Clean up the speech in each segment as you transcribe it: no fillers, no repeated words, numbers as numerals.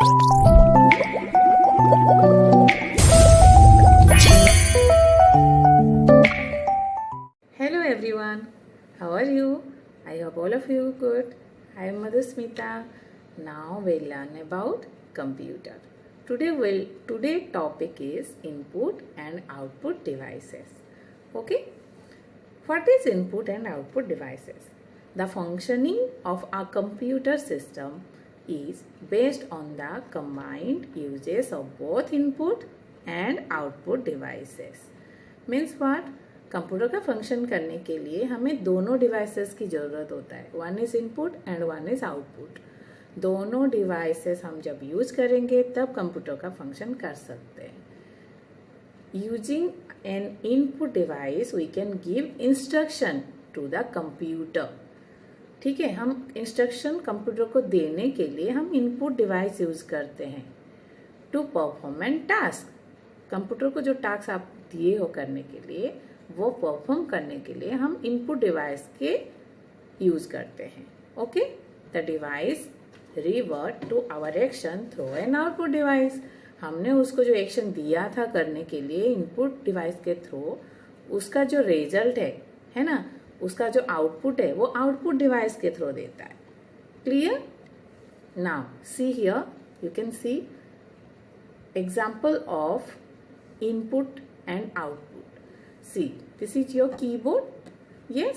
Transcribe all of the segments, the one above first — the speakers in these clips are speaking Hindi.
Hello everyone, how are you? I hope all of you good. I am Mother Smita. Now we'll learn about computer. Today topic is input and output devices. Okay? What is input and output devices? The functioning of a computer system is based on the combined uses of both input and output devices. Means what? Computer का फंक्शन करने के लिए हमें दोनों डिवाइसेस की ज़रूरत होता है. One is input and one is output. दोनों डिवाइसेस हम जब यूज करेंगे तब कंप्यूटर का फंक्शन कर सकते हैं. Using an input device we can give instruction to the computer. ठीक है, हम इंस्ट्रक्शन कंप्यूटर को देने के लिए हम इनपुट डिवाइस यूज करते हैं. To perform an task, computer को जो टास्क आप दिए हो करने के लिए वो परफॉर्म करने के लिए हम इनपुट डिवाइस के यूज करते हैं. Okay, the device revert to our action through an output device. हमने उसको जो एक्शन दिया था करने के लिए इनपुट डिवाइस के थ्रू, उसका जो रिजल्ट है ना, उसका जो आउटपुट है वो आउटपुट डिवाइस के थ्रू देता है. Clear? Now see here, you can C example of input and output. See, this is your keyboard. Yes.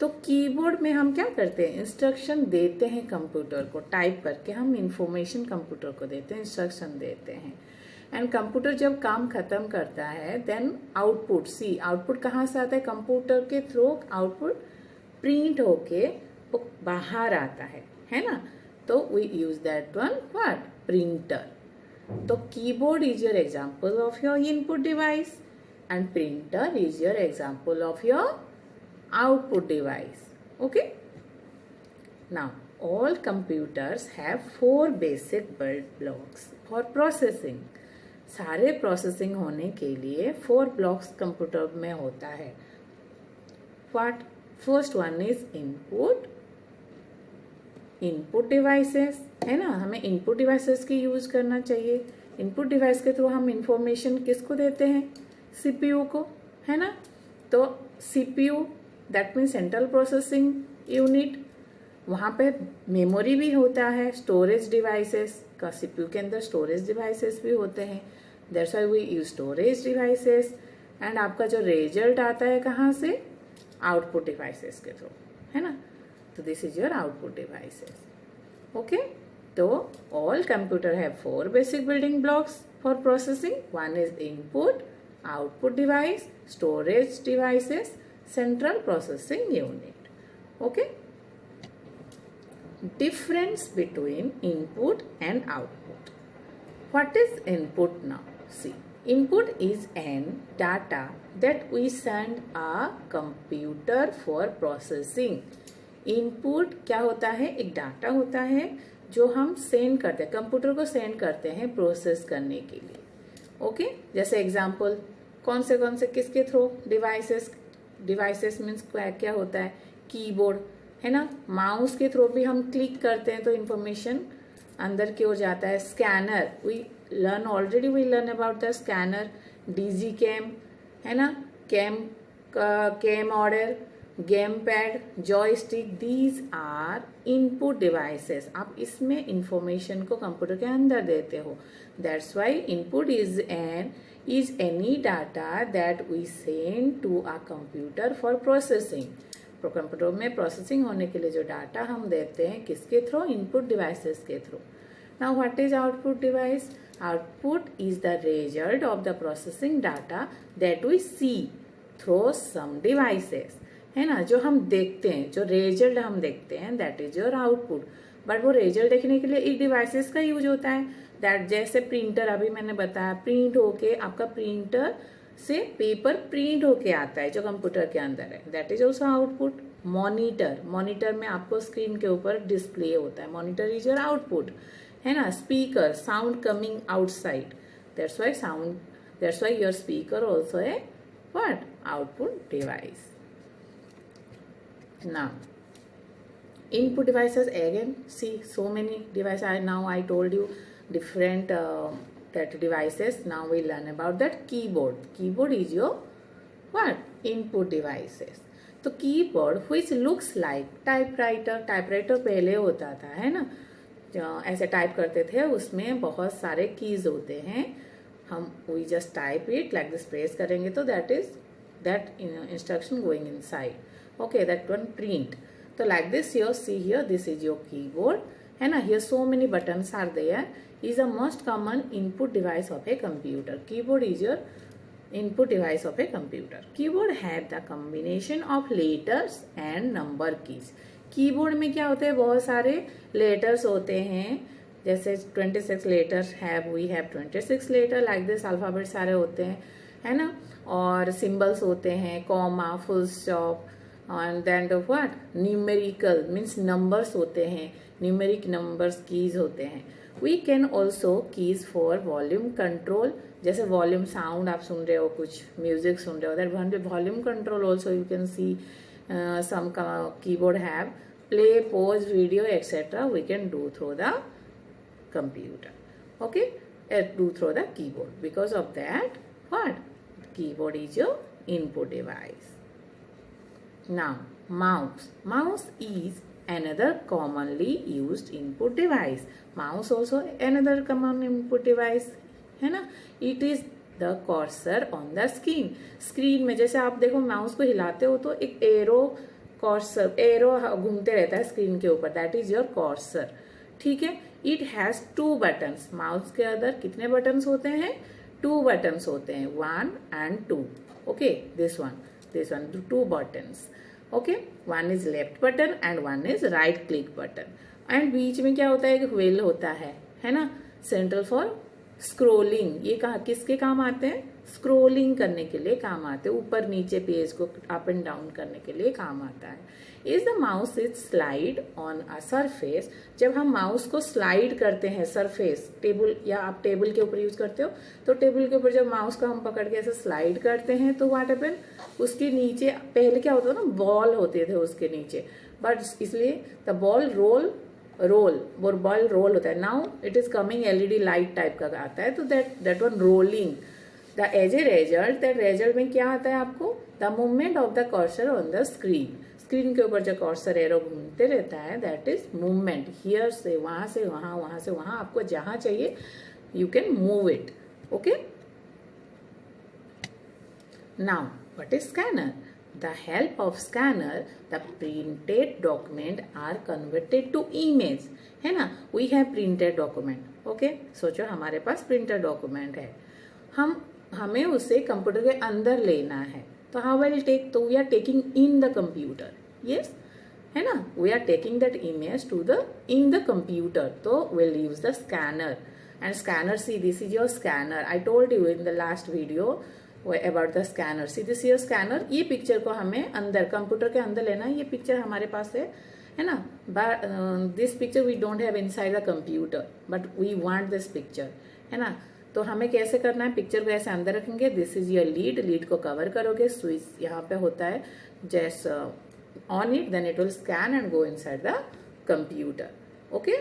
तो कीबोर्ड में हम क्या करते हैं, इंस्ट्रक्शन देते हैं कंप्यूटर को. टाइप करके हम इंफॉर्मेशन कंप्यूटर को देते हैं, इंस्ट्रक्शन देते हैं. एंड कंप्यूटर जब काम खत्म करता है देन आउटपुट. सी, आउटपुट कहाँ से आता है, कंप्यूटर के थ्रू आउटपुट प्रिंट होके वो बाहर आता है ना. तो we use that one what, printer. तो keyboard is your example of your input device and printer is your example of your output device. Okay, now all computers have 4 basic build blocks for processing. सारे प्रोसेसिंग होने के लिए 4 ब्लॉक्स कंप्यूटर में होता है. What? First one is input devices है ना. हमें इनपुट डिवाइसेस की यूज करना चाहिए. इनपुट डिवाइस के थ्रू हम इंफॉर्मेशन किसको देते हैं, सीपीयू को, है ना. तो CPU that means central processing unit. वहाँ पे मेमोरी भी होता है, स्टोरेज डिवाइसेस का. सीपीयू के अंदर स्टोरेज डिवाइसेस भी होते हैं. That's why we use storage devices. And आपका जो रिजल्ट आता है कहाँ से, आउटपुट डिवाइसेस के थ्रू, है ना. तो this is your output devices. Okay, तो all computer have 4 basic building blocks for processing. One is input, output device, storage devices, central processing unit. Okay, difference between input and output. What is input now? See, input is an data that we send a computer for processing. Input क्या होता है, एक डाटा होता है जो हम सेंड करते हैं, कंप्यूटर को सेंड करते हैं प्रोसेस करने के लिए. ओके, जैसे एग्जाम्पल कौन से किसके थ्रू, डिवाइसेस मीन्स क्या होता है, कीबोर्ड है ना. माउस के थ्रू भी हम क्लिक करते हैं तो इंफॉर्मेशन अंदर की ओर जाता है. Scanner we learn about the scanner. Digicam है ना, camcorder, gamepad, joystick, these are input devices. आप इसमें इंफॉर्मेशन को कंप्यूटर के अंदर देते हो. That's why input is any data that we send to a computer for processing. Computer में प्रोसेसिंग होने के लिए जो डाटा हम देते हैं किसके थ्रू, इनपुट डिवाइसेस के through. Now what is output device? Output is the result of the processing data that we see through some devices, है ना. जो हम देखते हैं, जो रिजल्ट हम देखते हैं that is your output. But वो रिजल्ट देखने के लिए एक डिवाइसेस का यूज होता है. दैट जैसे प्रिंटर अभी मैंने बताया, प्रिंट होके आपका प्रिंटर से पेपर प्रिंट होके आता है जो कंप्यूटर के अंदर है, that is also output. Monitor में आपको स्क्रीन के ऊपर डिस्प्ले होता है, मॉनिटर इज योर आउटपुट, है ना. Speaker, sound coming outside, that's why your speaker also है what, output device. Now, input devices again, see so many devices. Now I told you different that devices. Now we learn about that keyboard. Keyboard is your what? Input devices. तो keyboard which looks like typewriter. Typewriter पहले होता था, है ना, ऐसे टाइप करते थे, उसमें बहुत सारे कीज होते हैं. हम we just type it like this, press करेंगे तो that is that instruction going inside. Okay, that one print. तो like this your see here, this is your keyboard, है ना. Here so many buttons are there. Is a most common input device of a computer. Keyboard is your input device of a computer. Keyboard have the combination of letters and number keys. Keyboard में क्या होते हैं, बहुत सारे लेटर्स होते हैं, जैसे 26 letters have, we have 26 letter like this. Alphabet सारे होते हैं, है ना. और सिंबल्स होते हैं, comma, full stop, and then what, numerical means numbers होते हैं, न्यूमेरिक नंबर्स कीज होते हैं. We can also keys for volume control. जैसे वॉल्यूम साउंड आप सुन रहे हो, कुछ म्यूजिक सुन रहे हो, that volume control also you can see some keyboard have. Play, pause video, etc. we can do through the computer. Okay, do through the keyboard. Because of that, what, keyboard is your input device. Now mouse. Mouse is another commonly used input device. Mouse also another common input device, है ना. It is the cursor on the screen. Screen में जैसे आप देखो, माउस को हिलाते हो तो एक एरो, कर्सर एरो घूमते रहता है स्क्रीन के ऊपर, दैट इज योर कर्सर. ठीक है. It has 2 buttons. माउस के अंदर कितने बटन्स होते हैं? 2 बटन्स होते हैं, 1 and 2. Okay, this one 2 buttons. Okay, one is left button and one is right click button. And बीच में क्या होता है, एक व्हील होता है ना, सेंट्रल फॉर स्क्रोलिंग. ये कहा किसके काम आते हैं? स्क्रोलिंग करने के लिए काम आते हैं, ऊपर नीचे पेज को अप एंड डाउन करने के लिए काम आता है. Is the mouse is slide on a surface. जब हम माउस को स्लाइड करते हैं, सरफेस, टेबल, या आप टेबल के ऊपर यूज करते हो, तो टेबल के ऊपर जब माउस को हम पकड़ के ऐसे स्लाइड करते हैं तो व्हाट हैपन, उसके नीचे पहले क्या होता था ना, बॉल होते थे उसके नीचे, बट इसलिए द बॉल रोल वो बॉल रोल होता है. Now it is coming LED light type का आता है, तो that one rolling. The as a result, that result में क्या आता है आपको, the movement of the cursor on the screen. Screen के ऊपर जो कर्सर एरो घूमते रहता है, दैट इज मूवमेंट. हियर से वहां से वहां, वहां से वहां, आपको जहां चाहिए you can move it. Okay. Now what is scanner? The help of scanner, the printed document are converted to image, है ना. We have printed document. Okay, सोचो हमारे पास printed document है, हमें उसे कंप्यूटर के अंदर लेना है, तो how will take, तो we are taking in the computer. Yes, है ना, we are taking that image to the in the computer, तो we'll use the scanner. And scanner, see, this is your scanner. I told you in the last video about the scanner. See, this is your scanner. ये पिक्चर को हमें अंदर, कंप्यूटर के अंदर लेना है. ये पिक्चर हमारे पास है ना, but this picture we don't have inside the computer, but we want this picture, है ना. तो हमें कैसे करना है, पिक्चर को ऐसे अंदर रखेंगे. दिस इज योर लीड को कवर करोगे, स्विच यहाँ पे होता है, just on it, then it will scan and go inside the computer. Okay.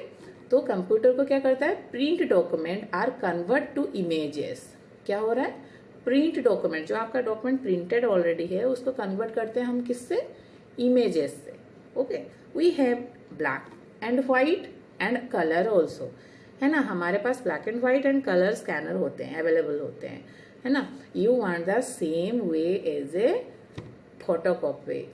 तो कंप्यूटर को क्या करता है, print document or convert to images. क्या हो रहा है, प्रिंट डॉक्यूमेंट, जो आपका डॉक्यूमेंट प्रिंटेड ऑलरेडी है, उसको कन्वर्ट करते हैं हम किससे, इमेजेस से. Okay. We have black and white and colour also, है ना. हमारे पास black and white and colour scanner होते हैं, अवेलेबल होते हैं, है ना. You want the same way as a photocopy.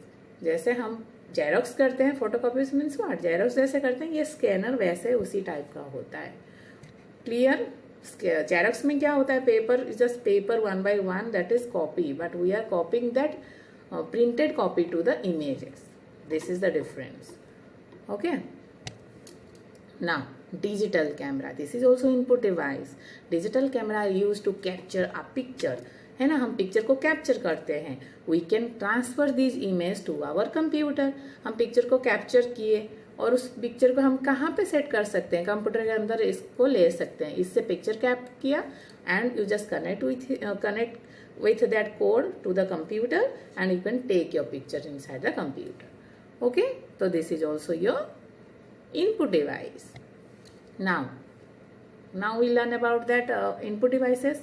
जैसे हम जेरोक्स करते हैं, फोटोकॉपीज मीन्स व्हाट, जेरोक्स जैसे करते हैं, ये स्कैनर वैसे उसी टाइप का होता है. क्लियर. जेरोक्स में क्या होता है, paper is just paper 1 by 1, that is copy, but we are copying that printed copy to the images. This is the difference. Okay. Now digital camera, this is also input device. Digital camera use to capture a picture, है ना. हम पिक्चर को कैप्चर करते हैं. We can transfer this image to our computer. हम पिक्चर को कैप्चर किए और उस पिक्चर को हम कहाँ पे सेट कर सकते हैं, कंप्यूटर के अंदर इसको ले सकते हैं. इससे पिक्चर कैप किया and you just connect with that code to the computer and you can take your picture inside the computer. Okay, so this is also your input device. Now Now we learn about that input devices.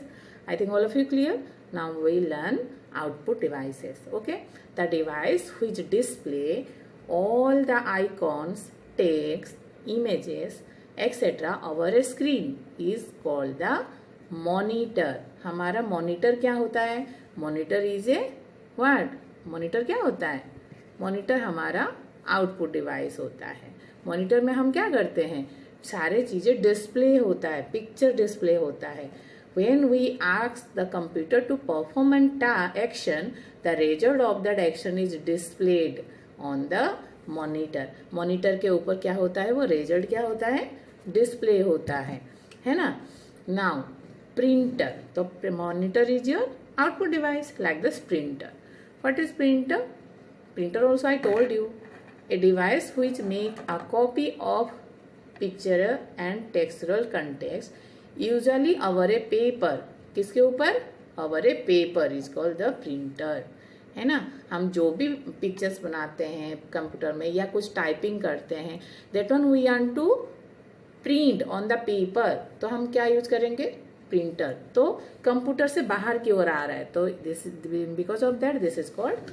I think all of you clear. Now we learn output devices. Okay, the device which display all the icons, text, images, etc. over a screen is called the monitor. हमारा monitor क्या होता है? Monitor is a what? Monitor क्या होता है? Monitor हमारा आउटपुट डिवाइस होता है. मॉनिटर में हम क्या करते हैं? सारे चीजें डिस्प्ले होता है, पिक्चर डिस्प्ले होता है. When we ask the computer to perform an action, the result of that action is displayed on the monitor. Monitor के ऊपर क्या होता है? वो रिजल्ट क्या होता है? डिस्प्ले होता है ना. नाउ प्रिंटर, तो monitor is your output device like this printer. What is printer? Printer also I told you, a device which make a copy of picture and textual context usually over a paper. किसके ऊपर? over a paper is called the printer. है ना. हम जो भी पिक्चर्स बनाते हैं कंप्यूटर में या कुछ टाइपिंग करते हैं, that one we want to print on the paper, तो हम क्या यूज करेंगे? प्रिंटर. तो कंप्यूटर से बाहर की ओर आ रहा है, तो this because of that this is called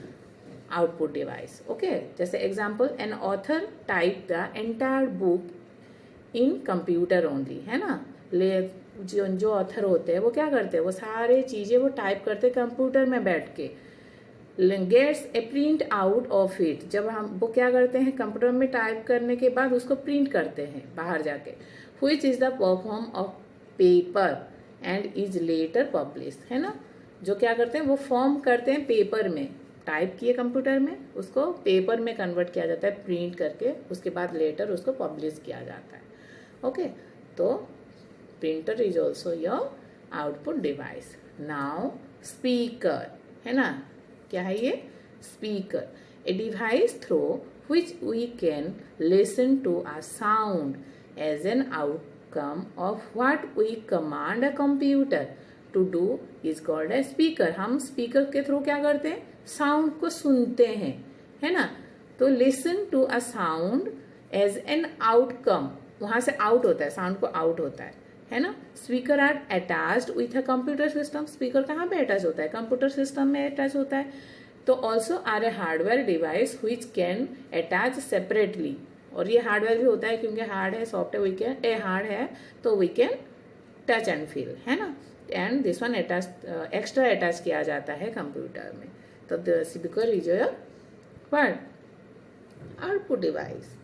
output device. Okay, जैसे example, an author type the entire book in computer only. है ना. जो ऑथर होते हैं वो क्या करते हैं? वो सारे चीजें वो टाइप करते हैं कंप्यूटर में बैठ के. Gets a print out of it. जब हम वो क्या करते हैं? कंप्यूटर में टाइप करने के बाद उसको प्रिंट करते हैं बाहर जाके. Which is the perform of paper and is letter publish. है ना. जो क्या करते हैं? वो फॉर्म करते हैं पेपर में, टाइप किए कंप्यूटर में, उसको पेपर में कन्वर्ट किया जाता है प्रिंट करके, उसके बाद लेटर उसको पब्लिश किया जाता है. ओके, तो printer is also your output device. Now speaker, है ना. क्या है ये? Speaker, a device through which we can listen to a sound as an outcome of what we command a computer to do is called a speaker. हम स्पीकर के थ्रू क्या करते हैं? साउंड को सुनते हैं, है ना. तो listen to a sound as an outcome, वहां से आउट होता है, साउंड को आउट होता है ना. Speaker are attached with a computer system. Speaker कहाँ पे अटैच होता है? कंप्यूटर सिस्टम में अटैच होता है. तो also are a hardware device which can attach separately. और ये हार्डवेयर भी होता है क्योंकि हार्ड है, सॉफ्टवेयर वी कैन हार्ड है तो we can touch and feel, है ना. And this one attach extra attach किया जाता है कंप्यूटर में. तो the speaker is your what? Output device.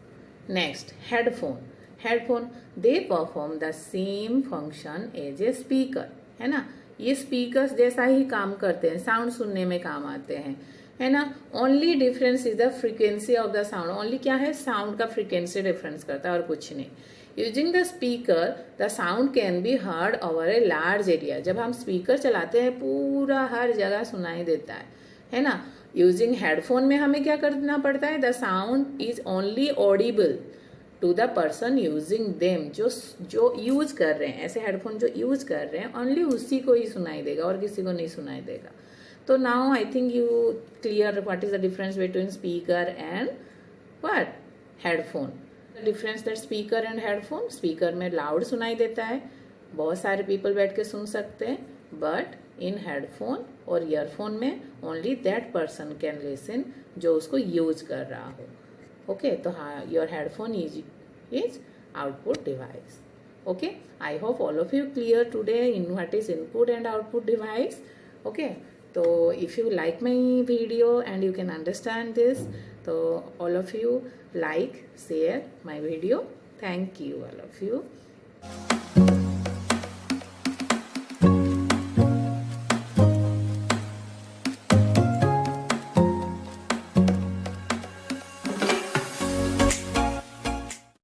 Next, headphone. Headphone they perform the same function as a speaker, है ना. ये स्पीकर्स जैसा ही काम करते हैं, साउंड सुनने में काम आते हैं, है ना. Only difference is the frequency of the sound. Only क्या है? साउंड का फ्रीक्वेंसी डिफरेंस करता है और कुछ नहीं. Using the speaker the sound can be heard over a large area. जब हम स्पीकर चलाते हैं पूरा हर जगह सुनाई देता है ना. यूजिंग हेडफोन में हमें क्या करना पड़ता है? The sound is only audible to the person using them. जो यूज कर रहे हैं, ऐसे हेडफोन जो यूज कर रहे हैं, ओनली उसी को ही सुनाई देगा और किसी को नहीं सुनाई देगा. तो now I think you clear what is the difference between speaker and what? Headphone. The difference that speaker and headphone, speaker में लाउड सुनाई देता है, बहुत सारे पीपल बैठ के सुन सकते हैं. बट इन हेडफोन और ईयरफोन में only that person can listen जो उसको यूज कर रहा हो. Okay, so your headphone is output device. Okay, I hope all of you clear today in what is input and output device. Okay, so if you like my video and you can understand this, so all of you like, share my video. Thank you all of you.